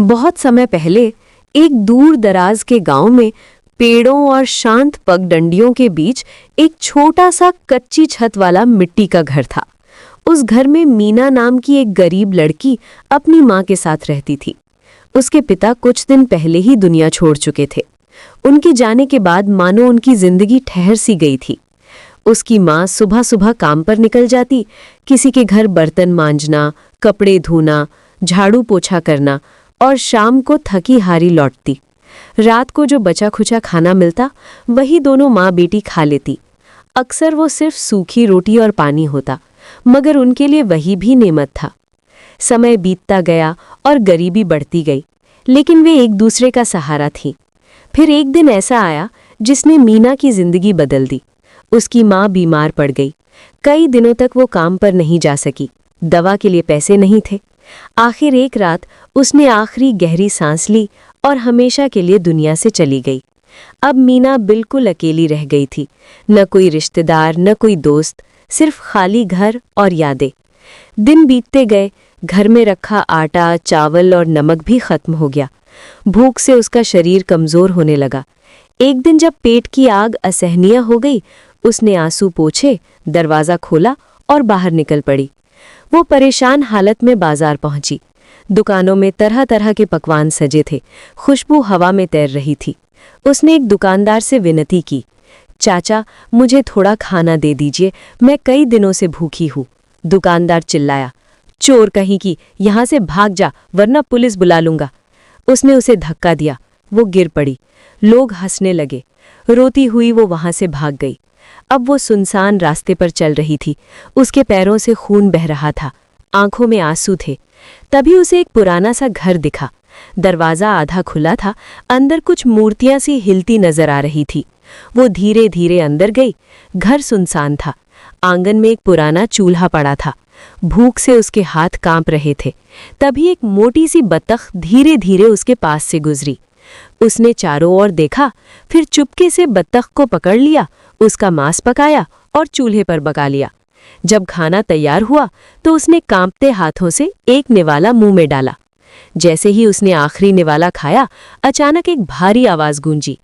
बहुत समय पहले एक दूर दराज के गांव में पेड़ों और शांत पगडंडियों के बीच एक छोटा सा कच्ची छत वाला मिट्टी का घर था। उस घर में मीना नाम की एक गरीब लड़की अपनी माँ के साथ रहती थी। उसके पिता कुछ दिन पहले ही दुनिया छोड़ चुके थे। उनके जाने के बाद मानो उनकी जिंदगी ठहर सी गई थी। उसकी माँ सुबह सुबह काम पर निकल जाती, किसी के घर बर्तन मांजना, कपड़े धोना, झाड़ू पोछा करना और शाम को थकी हारी लौटती। रात को जो बचा खुचा खाना मिलता वही दोनों माँ बेटी खा लेती। अक्सर वो सिर्फ सूखी रोटी और पानी होता, मगर उनके लिए वही भी नेमत था। समय बीतता गया और गरीबी बढ़ती गई, लेकिन वे एक दूसरे का सहारा थीं। फिर एक दिन ऐसा आया जिसने मीना की जिंदगी बदल दी। उसकी माँ बीमार पड़ गई। कई दिनों तक वो काम पर नहीं जा सकी, दवा के लिए पैसे नहीं थे। आखिर एक रात उसने आखिरी गहरी सांस ली और हमेशा के लिए दुनिया से चली गई। अब मीना बिल्कुल अकेली रह गई थी। न कोई रिश्तेदार, न कोई दोस्त, सिर्फ खाली घर और यादें। दिन बीतते गए, घर में रखा आटा, चावल और नमक भी खत्म हो गया। भूख से उसका शरीर कमजोर होने लगा। एक दिन जब पेट की आग असहनीय हो गई, उसने आंसू पोंछे, दरवाज़ा खोला और बाहर निकल पड़ी। वो परेशान हालत में बाजार पहुंची। दुकानों में तरह तरह के पकवान सजे थे, खुशबू हवा में तैर रही थी। उसने एक दुकानदार से विनती की, चाचा मुझे थोड़ा खाना दे दीजिए, मैं कई दिनों से भूखी हूँ। दुकानदार चिल्लाया, चोर कहीं की, यहाँ से भाग जा वरना पुलिस बुला लूंगा। उसने उसे धक्का दिया, वो गिर पड़ी। लोग हंसने लगे। रोती हुई वो वहां से भाग गई। अब वो सुनसान रास्ते पर चल रही थी। उसके पैरों से खून बह रहा था, आंखों में आंसू थे। तभी उसे एक पुराना सा घर दिखा। दरवाज़ा आधा खुला था, अंदर कुछ मूर्तियां सी हिलती नजर आ रही थी। वो धीरे धीरे अंदर गई। घर सुनसान था। आंगन में एक पुराना चूल्हा पड़ा था। भूख से उसके हाथ कांप रहे थे। तभी एक मोटी सी बतख धीरे धीरे उसके पास से गुजरी। उसने चारों ओर देखा, फिर चुपके से बतख को पकड़ लिया, उसका मांस पकाया और चूल्हे पर पका लिया। जब खाना तैयार हुआ तो उसने कांपते हाथों से एक निवाला मुंह में डाला। जैसे ही उसने आखिरी निवाला खाया, अचानक एक भारी आवाज गूंजी।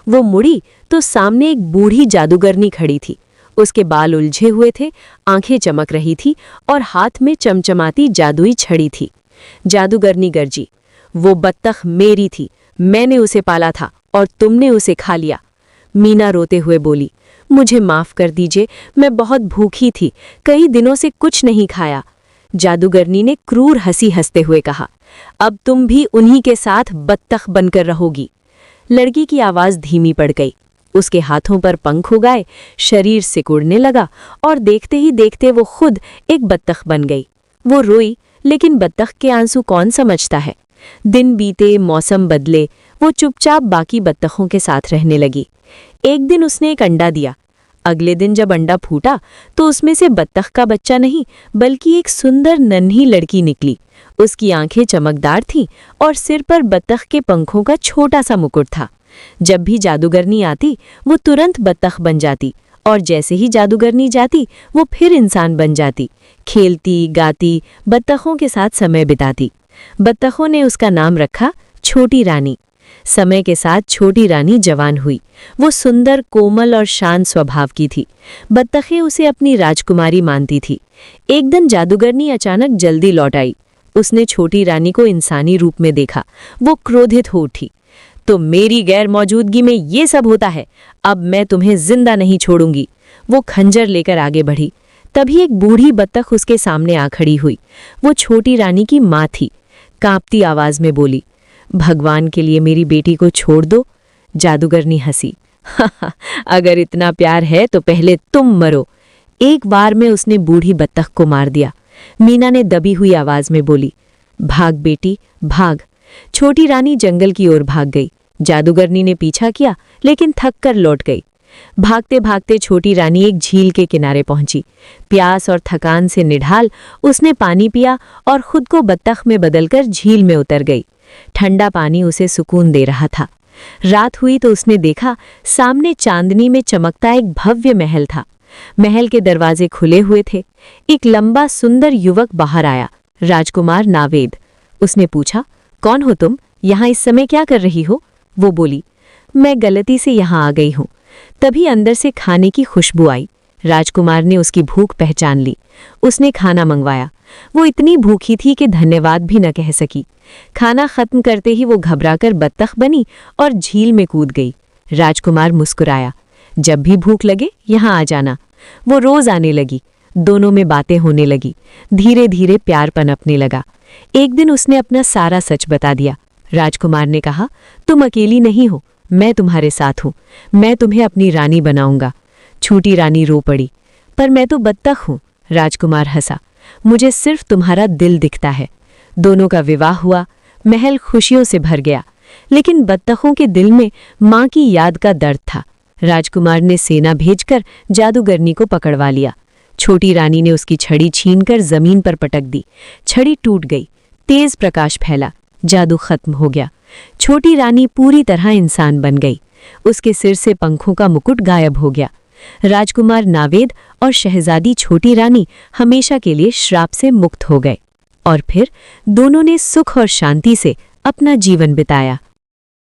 वो मुड़ी तो सामने एक बूढ़ी जादूगरनी खड़ी थी। उसके बाल उलझे हुए थे, आंखें चमक रही थी और हाथ में चमचमाती जादुई छड़ी थी। जादूगरनी गरजी, वो बत्तख मेरी थी, मैंने उसे पाला था और तुमने उसे खा लिया। मीना रोते हुए बोली, मुझे माफ कर दीजिए, मैं बहुत भूखी थी, कई दिनों से कुछ नहीं खाया। जादूगरनी ने क्रूर हंसी हंसते हुए कहा, अब तुम भी उन्हीं के साथ बत्तख बनकर रहोगी। लड़की की आवाज धीमी पड़ गई। उसके हाथों पर पंख उगाए, शरीर सिकुड़ने लगा और देखते ही देखते वो खुद एक बत्तख बन गई। वो रोई, लेकिन बत्तख के आंसू कौन समझता है। दिन बीते, मौसम बदले, वो चुपचाप बाकी बत्तखों के साथ रहने लगी। एक दिन उसने एक अंडा दिया। अगले दिन जब अंडा फूटा तो उसमें से बत्तख का बच्चा नहीं बल्कि एक सुंदर नन्ही लड़की निकली। उसकी आंखें चमकदार थीं और सिर पर बत्तख के पंखों का छोटा सा मुकुट था। जब भी जादूगरनी आती वो तुरंत बत्तख बन जाती और जैसे ही जादूगरनी जाती वो फिर इंसान बन जाती। खेलती, गाती, बत्तखों के साथ समय बिताती। बत्तखों ने उसका नाम रखा छोटी रानी। समय के साथ छोटी रानी जवान हुई। वो सुंदर, कोमल और शांत स्वभाव की थी। बत्तखें उसे अपनी राजकुमारी मानती थी। एक दिन जादूगरनी अचानक जल्दी लौट आई। उसने छोटी रानी को इंसानी रूप में देखा। वो क्रोधित हो उठी, तो मेरी गैर मौजूदगी में ये सब होता है, अब मैं तुम्हें जिंदा नहीं छोड़ूंगी। वो खंजर लेकर आगे बढ़ी। तभी एक बूढ़ी बत्तख उसके सामने आ खड़ी हुई। वो छोटी रानी की माँ थी। कांपती आवाज में बोली, भगवान के लिए मेरी बेटी को छोड़ दो। जादूगरनी हंसी, अगर इतना प्यार है तो पहले तुम मरो। एक बार में उसने बूढ़ी बत्तख को मार दिया। मीना ने दबी हुई आवाज में बोली, भाग बेटी भाग। छोटी रानी जंगल की ओर भाग गई। जादूगरनी ने पीछा किया, लेकिन थक कर लौट गई। भागते भागते छोटी रानी एक झील के किनारे पहुंची। प्यास और थकान से निढाल उसने पानी पिया और खुद को बत्तख में बदलकर झील में उतर गई। ठंडा पानी उसे सुकून दे रहा था। रात हुई तो उसने देखा सामने चांदनी में चमकता एक भव्य महल था। महल के दरवाजे खुले हुए थे। एक लंबा सुंदर युवक बाहर आया, राजकुमार नावेद। उसने पूछा, कौन हो तुम? यहाँ इस समय क्या कर रही हो? वो बोली, मैं गलती से यहाँ आ गई हूँ। तभी अंदर से खाने की खुशबू आई। राजकुमार ने उसकी भूख पहचान ली। उसने खाना मंगवाया। वो इतनी भूखी थी कि धन्यवाद भी न कह सकी। खाना खत्म करते ही वो घबराकर बत्तख बनी और झील में कूद गई। राजकुमार मुस्कुराया, जब भी भूख लगे यहाँ आ जाना। वो रोज आने लगी। दोनों में बातें होने लगी। धीरे धीरे प्यार पनपने लगा। एक दिन उसने अपना सारा सच बता दिया। राजकुमार ने कहा, तुम अकेली नहीं हो, मैं तुम्हारे साथ हूँ। मैं तुम्हें अपनी रानी बनाऊंगा। छोटी रानी रो पड़ी, पर मैं तो बत्तख हूँ। राजकुमार हंसा, मुझे सिर्फ तुम्हारा दिल दिखता है। दोनों का विवाह हुआ। महल खुशियों से भर गया, लेकिन बत्तखों के दिल में माँ की याद का दर्द था। राजकुमार ने सेना भेजकर जादूगरनी को पकड़वा लिया। छोटी रानी ने उसकी छड़ी छीनकर जमीन पर पटक दी। छड़ी टूट गई। तेज प्रकाश फैला। जादू खत्म हो गया। छोटी रानी पूरी तरह इंसान बन गई। उसके सिर से पंखों का मुकुट गायब हो गया। राजकुमार नावेद और शहजादी छोटी रानी हमेशा के लिए श्राप से मुक्त हो गए और फिर दोनों ने सुख और शांति से अपना जीवन बिताया।